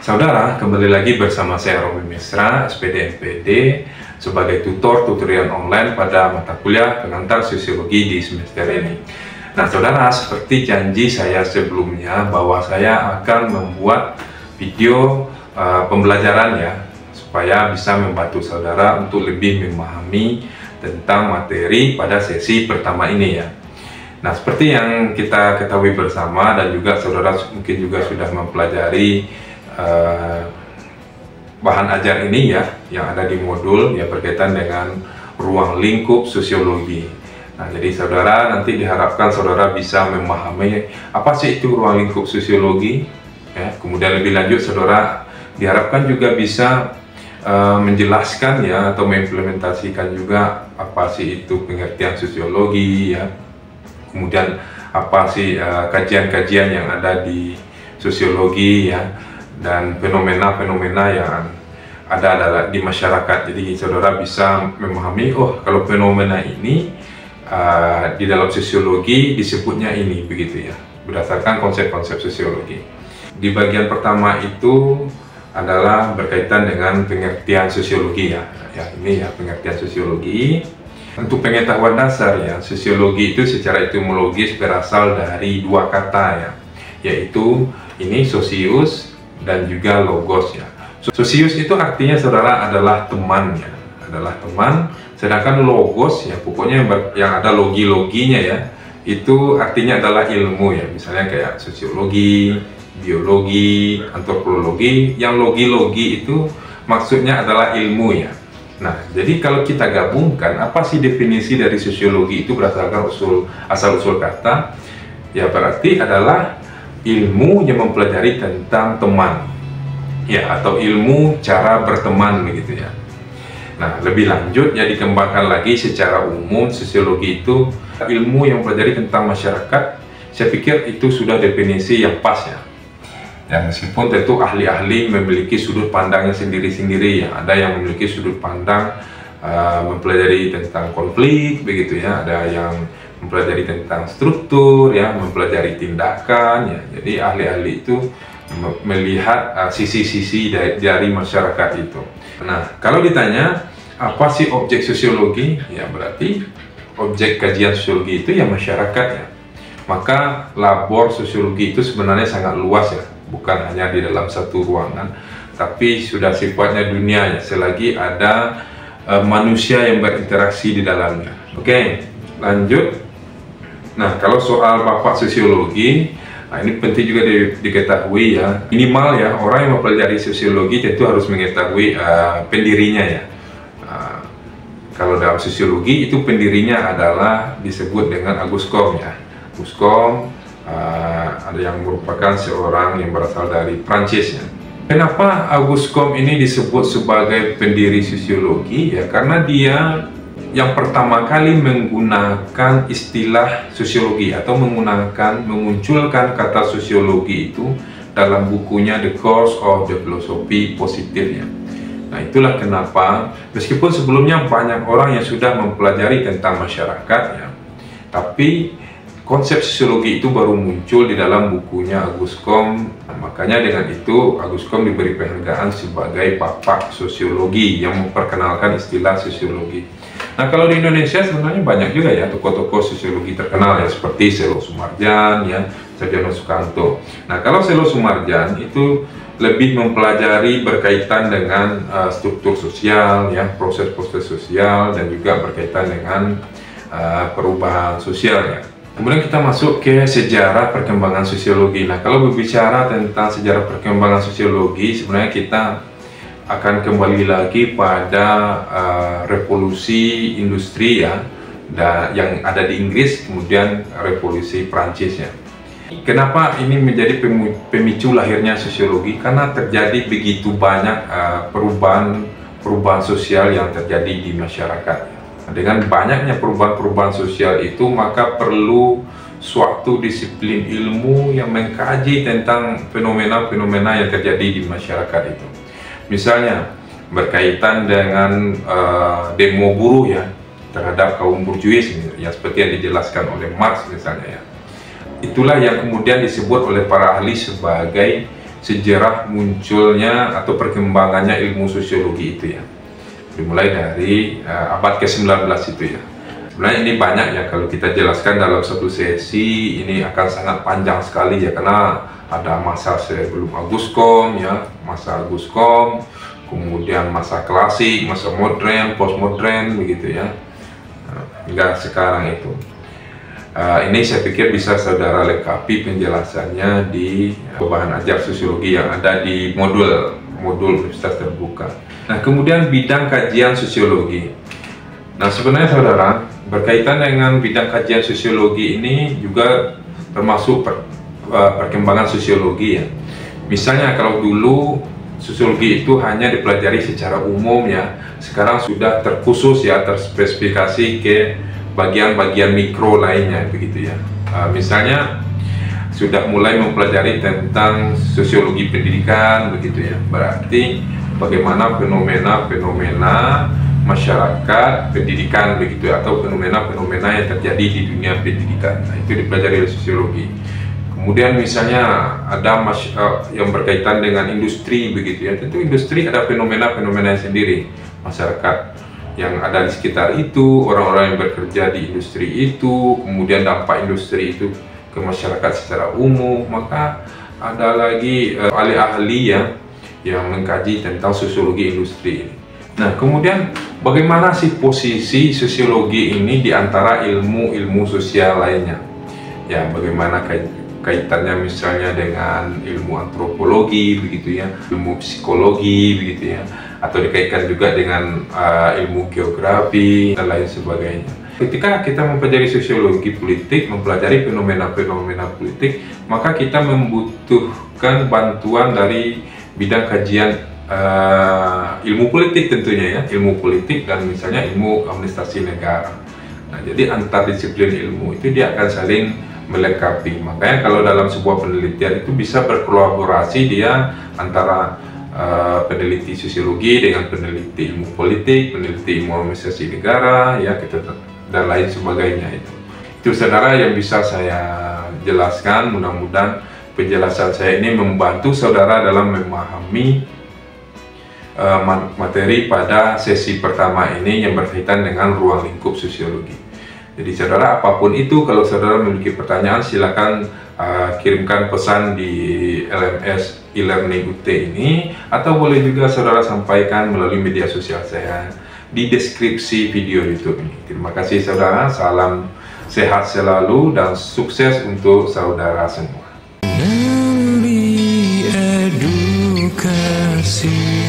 Saudara, kembali lagi bersama saya Romi Mesra, SPD MPD, sebagai tutor tutorial online pada mata kuliah pengantar sosiologi di semester ini. Nah, saudara, seperti janji saya sebelumnya bahwa saya akan membuat video pembelajaran ya, supaya bisa membantu saudara untuk lebih memahami tentang materi pada sesi pertama ini ya. Nah, seperti yang kita ketahui bersama dan juga saudara mungkin juga sudah mempelajari bahan ajar ini ya, yang ada di modul ya, berkaitan dengan ruang lingkup sosiologi. Nah, jadi saudara nanti diharapkan saudara bisa memahami apa sih itu ruang lingkup sosiologi ya. Kemudian lebih lanjut saudara diharapkan juga bisa menjelaskan ya, atau mengimplementasikan juga apa sih itu pengertian sosiologi ya. Kemudian apa sih kajian-kajian yang ada di sosiologi ya, dan fenomena-fenomena yang ada di masyarakat. Jadi saudara bisa memahami, oh kalau fenomena ini di dalam sosiologi disebutnya ini, begitu ya, berdasarkan konsep-konsep sosiologi. Di bagian pertama itu adalah berkaitan dengan pengertian sosiologi ya. Ini ya pengertian sosiologi. Untuk pengetahuan dasar ya, sosiologi itu secara etimologis berasal dari dua kata ya, yaitu ini sosius dan juga logos ya. Sosius itu artinya saudara adalah teman ya, adalah teman. Sedangkan logos ya, pokoknya yang ada logi-loginya ya, itu artinya adalah ilmu ya. Misalnya kayak sosiologi, biologi, antropologi. Yang logi-logi itu maksudnya adalah ilmu ya. Nah, jadi kalau kita gabungkan, apa sih definisi dari sosiologi itu berdasarkan asal-usul kata? Ya berarti adalah ilmu yang mempelajari tentang teman ya, atau ilmu cara berteman begitu ya. Nah, lebih lanjut ya, dikembangkan lagi secara umum, sosiologi itu ilmu yang mempelajari tentang masyarakat. Saya pikir itu sudah definisi yang pas ya. Ya, meskipun tentu ahli-ahli memiliki sudut pandangnya sendiri-sendiri ya. Ada yang memiliki sudut pandang mempelajari tentang konflik begitu ya, ada yang mempelajari tentang struktur ya, mempelajari tindakan ya. Jadi ahli-ahli itu melihat sisi-sisi dari masyarakat itu. Nah, kalau ditanya apa sih objek sosiologi, ya berarti objek kajian sosiologi itu ya masyarakat ya. Maka labor sosiologi itu sebenarnya sangat luas ya, bukan hanya di dalam satu ruangan, tapi sudah sifatnya dunia ya, selagi ada manusia yang berinteraksi di dalamnya. Oke, lanjut. Nah, kalau soal bapak sosiologi, nah ini penting juga diketahui ya, minimal ya, orang yang mempelajari sosiologi tentu harus mengetahui pendirinya ya. Kalau dalam sosiologi itu pendirinya adalah disebut dengan Auguste Comte ya. Auguste Comte ada yang merupakan seorang yang berasal dari Prancis ya. Kenapa Auguste Comte ini disebut sebagai pendiri sosiologi ya? Karena dia yang pertama kali menggunakan istilah sosiologi atau memunculkan kata sosiologi itu dalam bukunya The Course of the Philosophy Positive ya. Nah, itulah kenapa meskipun sebelumnya banyak orang yang sudah mempelajari tentang masyarakat ya, tapi konsep sosiologi itu baru muncul di dalam bukunya Auguste Comte. Nah, makanya dengan itu Auguste Comte diberi penghargaan sebagai bapak sosiologi yang memperkenalkan istilah sosiologi. Nah, kalau di Indonesia sebenarnya banyak juga ya tokoh-tokoh sosiologi terkenal ya, seperti Selo Sumarjan ya, Sarjono Sukanto. Nah, kalau Selo Sumarjan itu lebih mempelajari berkaitan dengan struktur sosial ya, proses-proses sosial, dan juga berkaitan dengan perubahan sosial ya. Kemudian kita masuk ke sejarah perkembangan sosiologi. Nah, kalau berbicara tentang sejarah perkembangan sosiologi, sebenarnya kita akan kembali lagi pada revolusi industri ya, yang ada di Inggris, kemudian revolusi Prancis ya. Kenapa ini menjadi pemicu lahirnya sosiologi? Karena terjadi begitu banyak perubahan sosial yang terjadi di masyarakat. Dengan banyaknya perubahan sosial itu, maka perlu suatu disiplin ilmu yang mengkaji tentang fenomena-fenomena yang terjadi di masyarakat itu. Misalnya berkaitan dengan demo buruh ya, terhadap kaum burjuis ya, seperti yang dijelaskan oleh Marx misalnya ya. Itulah yang kemudian disebut oleh para ahli sebagai sejarah munculnya atau perkembangannya ilmu sosiologi itu ya. Dimulai dari abad ke-19 itu ya. Sebenarnya ini banyak ya, kalau kita jelaskan dalam satu sesi ini akan sangat panjang sekali ya, karena ada masa sebelum Aguskom ya, masa Aguskom, kemudian masa klasik, masa modern, postmodern begitu ya, hingga sekarang itu. Ini saya pikir bisa saudara lengkapi penjelasannya di bahan ajar sosiologi yang ada di modul Universitas Terbuka. Nah, kemudian bidang kajian sosiologi. Nah, sebenarnya saudara, berkaitan dengan bidang kajian sosiologi ini juga termasuk perkembangan sosiologi ya. Misalnya kalau dulu sosiologi itu hanya dipelajari secara umum ya, sekarang sudah terkhusus ya, terspesifikasi ke bagian-bagian mikro lainnya begitu ya. Misalnya sudah mulai mempelajari tentang sosiologi pendidikan begitu ya, berarti bagaimana fenomena-fenomena masyarakat pendidikan begitu ya, atau fenomena-fenomena yang terjadi di dunia pendidikan. Nah, itu dipelajari oleh sosiologi. Kemudian misalnya ada yang berkaitan dengan industri begitu ya, tentu industri ada fenomena-fenomena sendiri, masyarakat yang ada di sekitar itu, orang-orang yang bekerja di industri itu, kemudian dampak industri itu ke masyarakat secara umum. Maka ada lagi ahli-ahli ya yang mengkaji tentang sosiologi industri ini. Nah, kemudian bagaimana sih posisi sosiologi ini di antara ilmu-ilmu sosial lainnya? Ya, bagaimana kaitannya misalnya dengan ilmu antropologi begitu ya, ilmu psikologi begitu ya, atau dikaitkan juga dengan ilmu geografi dan lain sebagainya. Ketika kita mempelajari sosiologi politik, mempelajari fenomena-fenomena politik, maka kita membutuhkan bantuan dari bidang kajian ilmu politik tentunya ya, ilmu politik dan misalnya ilmu administrasi negara. Nah, jadi antar disiplin ilmu itu dia akan saling melengkapi. Makanya kalau dalam sebuah penelitian itu bisa berkolaborasi dia antara peneliti sosiologi dengan peneliti ilmu politik, peneliti ilmu administrasi negara ya, dan lain sebagainya. Itu saudara yang bisa saya jelaskan. Mudah-mudahan penjelasan saya ini membantu saudara dalam memahami materi pada sesi pertama ini yang berkaitan dengan ruang lingkup sosiologi. Jadi saudara, apapun itu, kalau saudara memiliki pertanyaan silakan kirimkan pesan di LMS e-learning UT ini, atau boleh juga saudara sampaikan melalui media sosial saya di deskripsi video YouTube ini. Terima kasih saudara, salam sehat selalu dan sukses untuk saudara semua. Edukasi.